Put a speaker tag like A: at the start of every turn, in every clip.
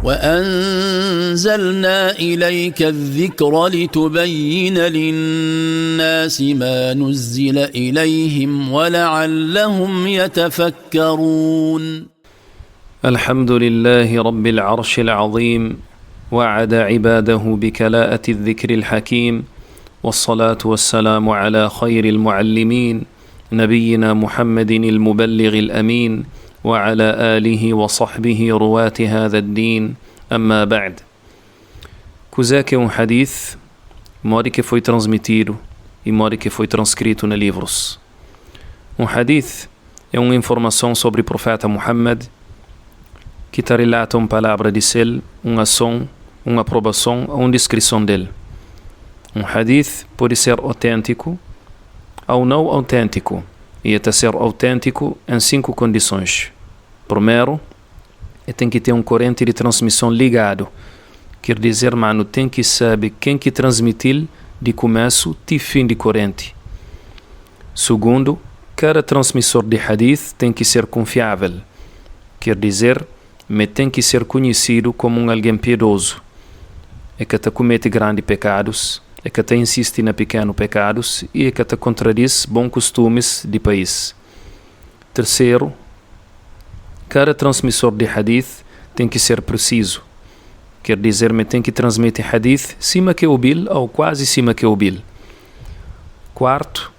A: وأنزلنا إليك الذكر لتبين للناس ما نزل إليهم ولعلهم يتفكرون.
B: الحمد لله رب العرش العظيم، وعد عباده بكلاءة الذكر الحكيم، والصلاة والسلام على خير المعلمين نبينا محمد المبلغ الأمين، وعلى آله وصحبه رواة هذا الدين. أما بعد. Cos'è um hadith? Modo que foi transmitido e modo que foi transcrito nos livros. Hadith é uma informação sobre o profeta Muhammad que te relata uma palavra de sel, uma ação, uma aprovação ou uma descrição dele. Hadith pode ser autêntico ou não autêntico, e é ser autêntico em 5 condições. Primeiro, tem que ter corrente de transmissão ligado. Quer dizer, mano, tem que saber quem que transmitir de começo até fim de corrente. Segundo, cada transmissor de hadith tem que ser confiável. Quer dizer, tem que ser conhecido como alguém piedoso. É que te comete grandes pecados, é que te insiste na pequenos pecados e é que te contradiz bons costumes de país. Terceiro, cada transmissor de hadith tem que ser preciso. Quer dizer, tem que transmitir hadith cima que o bil ou quase cima que o bil. Quarto,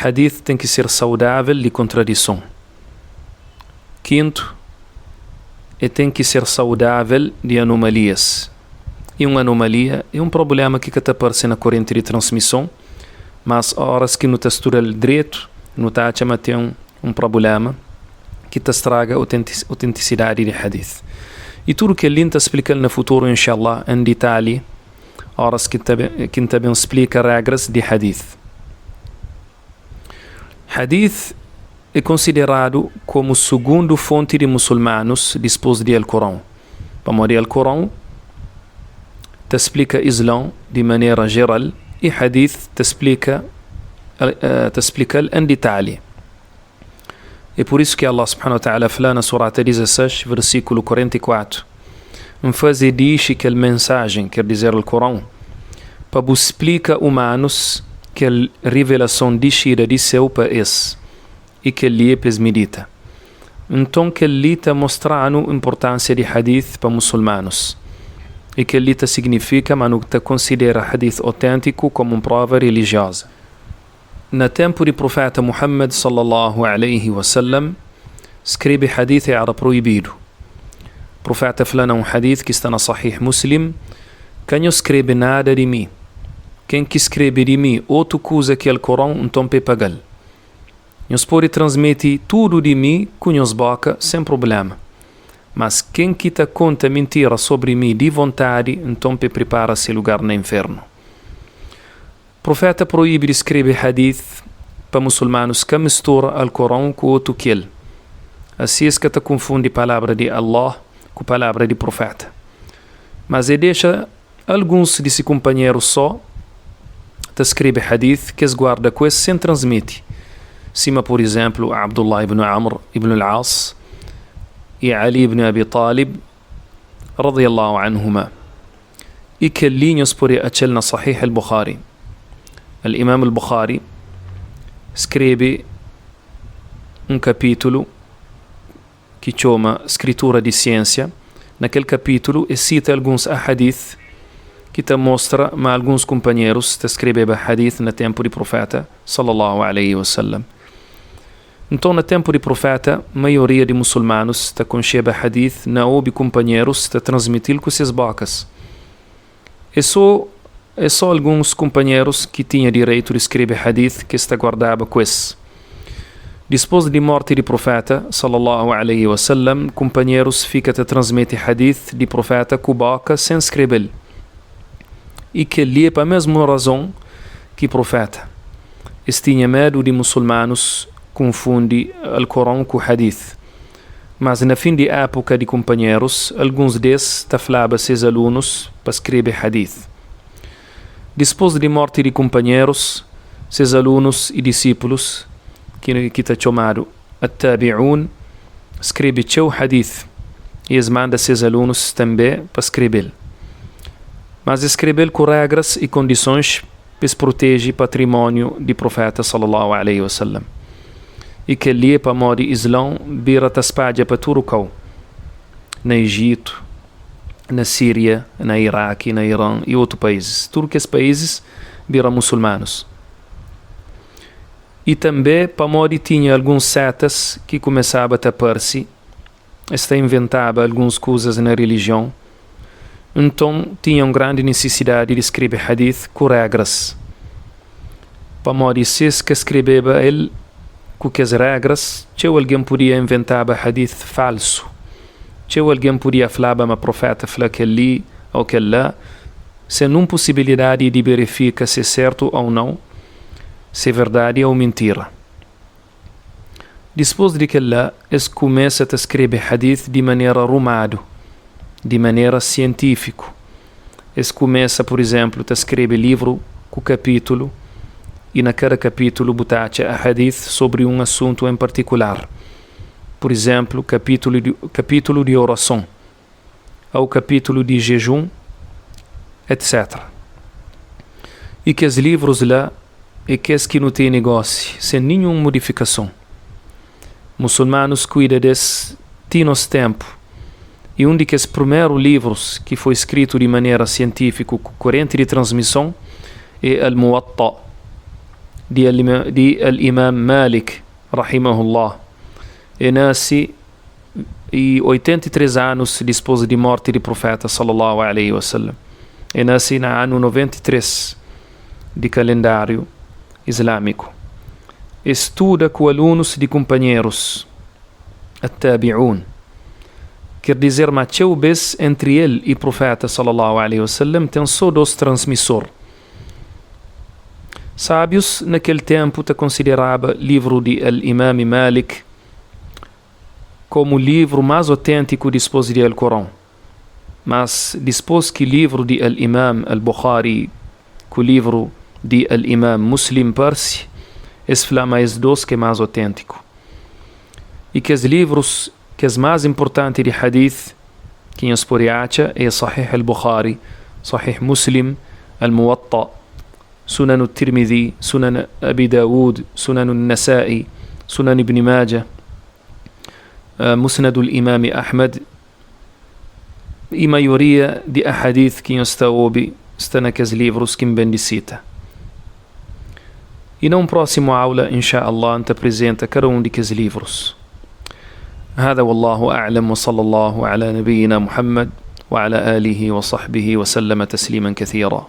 B: hadith tem que ser saudável de contradição. Quinto, tem que ser saudável de anomalias. E uma anomalia é um problema que te aparece na corrente de transmissão, mas horas que não te estuda direito, não te acha que tem um problema que te estraga a autenticidade de hadith. E tudo que ele te explica no futuro, inshallah, em detalhe, horas que também explica regras de hadith. Hadith é considerado como segundo fonte de muçulmanos depois do Alcorão. Para o Alcorão te explica Islã de maneira geral e hadith te explica em detalhe. É por isso que Allah subhanahu wa ta'ala fala na surah 16, versículo 44, diz que a mensagem, quer dizer o Corão, para explicar humanos que a revelação descida de céu para esse e que ele é medita. Então que ele está mostrando a importância de hadith para muçulmanos e que ele significa, mas que considera hadith autêntico como uma prova religiosa. No tempo do profeta Muhammad sallallahu alaihi wasallam, escreve hadith era proibido. O profeta falou hadith que está na Sahih Muslim: quem não escreve nada de mim, quem que escreve de mim outra coisa que o Corão, então pagal. Nós pode transmitir tudo de mim com nós boca sem problema. Mas quem que te conta mentira sobre mim de vontade, então prepara-se lugar no inferno. O profeta proíbe de escrever hadith para muçulmanos que mistura o Corão com outro que ele. Assim é que te confunde a palavra de Allah com a palavra do profeta. Mas ele deixa alguns de seus companheiros só te escrever hadith que se guarda com esse sem transmitir. Cima, por exemplo, Abdullah ibn Amr ibn al-As e Ali ibn Abi Talib radiyallahu anhuma. E que linhas por aquele na Sahih al-Bukhari. Al-Imam al-Bukhari escreve capítulo que chama Escritura de Ciência. Naquele capítulo cita alguns hadith que te mostra que alguns companheiros te escreveram hadith no tempo do profeta sallallahu alaihi wasallam. Então, no tempo do profeta, a maioria de muçulmanos te concebe hadith não houve companheiros te transmitir com suas bocas. É só alguns companheiros que tinham direito de escrever hadith que se guardava com esse. Depois da morte do profeta sallallahu alaihi wasallam, companheiros ficam a transmitir hadith do profeta com boca sem escrever. E que ele é para a mesma razão que o profeta. Eles tinham medo de muçulmanos confunde o Corão com o hadith. Mas na fim de época de companheiros, alguns desses falavam seus alunos para escrever hadith. Depois de morte de companheiros, seus alunos e discípulos, que está chamado at-tabi'un, escreve seu hadith e eles mandam seus alunos também para escrever. Mas escrever com regras e condições para proteger o patrimônio do profeta sallallahu alaihi wasallam. E que ali para modo Islão vira espalha para todo o cão. Na Egito, na Síria, na Iraque, na Irã e outros países. Todos esses países viram muçulmanos. E também para modo tinha alguns setas que começavam a tapar-se, inventava algumas coisas na religião. Então tinham grande necessidade de escrever hadith com regras. Para modo se escreveva ele com as regras, alguém podia inventar hadith falso. Alguém podia falar para o profeta falar que ali ou que lá, sem nenhuma possibilidade de verificar se é certo ou não, se é verdade ou mentira. Depois de que lá, eles começam a escrever hadith de maneira rumado, de maneira científica. Eles começam, por exemplo, a escrever livro com capítulo, e na cada capítulo botar a hadith sobre um assunto em particular. Por exemplo, capítulo de oração, ou capítulo de jejum, etc. E que os livros lá é que não tem negócio, sem nenhuma modificação. Muçulmanos cuidam desse nosso tempo. E um dos primeiros livros que foi escrito de maneira científica com corrente de transmissão é Al-Muwatta, de Al-Imam Malik, rahimahullah. E nasce 83 anos depois de morte do profeta sallallahu alaihi wasallam. E nasce no ano 93 de calendário islâmico. Estuda com alunos de companheiros, at-tabi'un. Quer dizer, Mateu vez entre ele e o profeta sallallahu alaihi wasallam tem só dois transmissores. Sábios naquele tempo te considerava livro de Al-Imam Malik como o livro mais autêntico depois de Al-Corão. Mas depois que o livro de Al-Imam Al-Bukhari, que o livro de Al-Imam Muslim Persi, esse foi mais dois que é mais autêntico. E que os livros que é mais importante de hadith que nós podemos é Sahih Al-Bukhari, Sahih Muslim, Al-Muwatta, Sunan Al-Tirmidhi, Sunan Abi Dawud, Sunan Al-Nasa'i, Sunan Ibn Majah, Musnad al-Imam Ahmad, e a maioria de hadith que nós está naqueles livros que me bendicita. E na próxima aula, inshallah, te apresenta cada um desses livros. هذا والله أعلم وصلى الله على نبينا محمد وعلى آله وصحبه وسلم تسليما كثيرا.